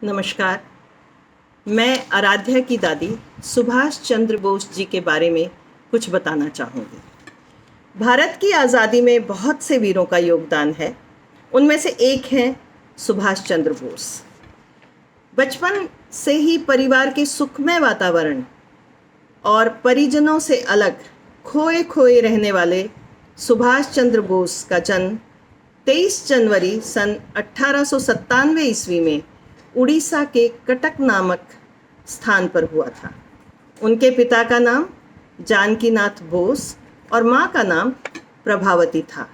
नमस्कार। मैं आराध्या की दादी सुभाष चंद्र बोस जी के बारे में कुछ बताना चाहूँगी। भारत की आज़ादी में बहुत से वीरों का योगदान है। उनमें से एक हैं सुभाष चंद्र बोस। बचपन से ही परिवार के सुखमय वातावरण और परिजनों से अलग खोए खोए रहने वाले सुभाष चंद्र बोस का जन्म 23 जनवरी सन 1897 ईस्वी में उड़ीसा के कटक नामक स्थान पर हुआ था। उनके पिता का नाम जानकीनाथ बोस और माँ का नाम प्रभावती था।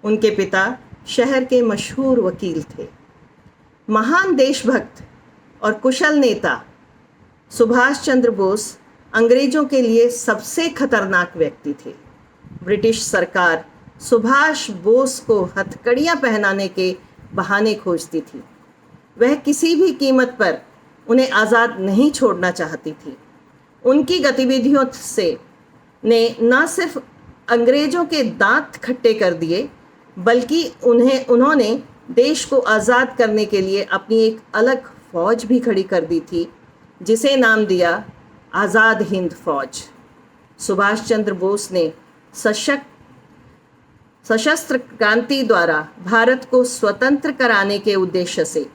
उनके पिता शहर के मशहूर वकील थे। महान देशभक्त और कुशल नेता सुभाष चंद्र बोस अंग्रेजों के लिए सबसे खतरनाक व्यक्ति थे। ब्रिटिश सरकार सुभाष बोस को हथकड़ियाँ पहनाने के बहाने खोजती थी। वह किसी भी कीमत पर उन्हें आज़ाद नहीं छोड़ना चाहती थी। उनकी गतिविधियों से ने न सिर्फ अंग्रेज़ों के दांत खट्टे कर दिए, बल्कि उन्होंने देश को आज़ाद करने के लिए अपनी एक अलग फ़ौज भी खड़ी कर दी थी, जिसे नाम दिया आज़ाद हिंद फ़ौज। सुभाष चंद्र बोस ने सशस्त्र क्रांति द्वारा भारत को स्वतंत्र कराने के उद्देश्य से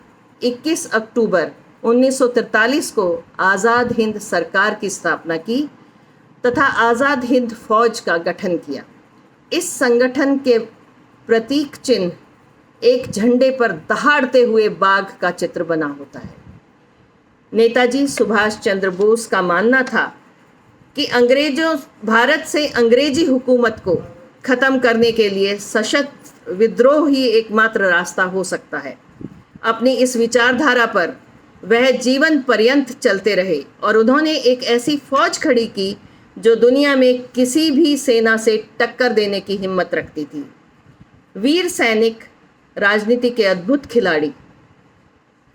21 अक्टूबर 1943 को आज़ाद हिंद सरकार की स्थापना की तथा आज़ाद हिंद फ़ौज का गठन किया। इस संगठन के प्रतीक चिन्ह एक झंडे पर दहाड़ते हुए बाघ का चित्र बना होता है। नेताजी सुभाष चंद्र बोस का मानना था कि भारत से अंग्रेजी हुकूमत को ख़त्म करने के लिए सशस्त्र विद्रोह ही एकमात्र रास्ता हो सकता है। अपनी इस विचारधारा पर वह जीवन पर्यंत चलते रहे और उन्होंने एक ऐसी फौज खड़ी की जो दुनिया में किसी भी सेना से टक्कर देने की हिम्मत रखती थी। वीर सैनिक, राजनीति के अद्भुत खिलाड़ी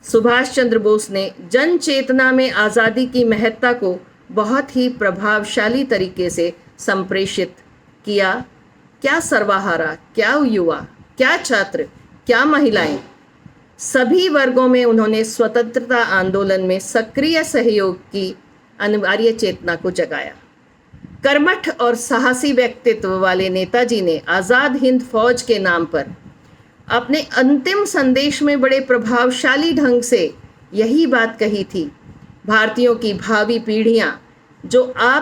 सुभाष चंद्र बोस ने जन चेतना में आज़ादी की महत्ता को बहुत ही प्रभावशाली तरीके से संप्रेषित किया। क्या सर्वहारा, क्या युवा, क्या छात्र, क्या महिलाएं, सभी वर्गों में उन्होंने स्वतंत्रता आंदोलन में सक्रिय सहयोग की अनिवार्य चेतना को जगाया। कर्मठ और साहसी व्यक्तित्व वाले नेताजी ने आज़ाद हिंद फौज के नाम पर अपने अंतिम संदेश में बड़े प्रभावशाली ढंग से यही बात कही थी, भारतीयों की भावी पीढ़ियां जो आप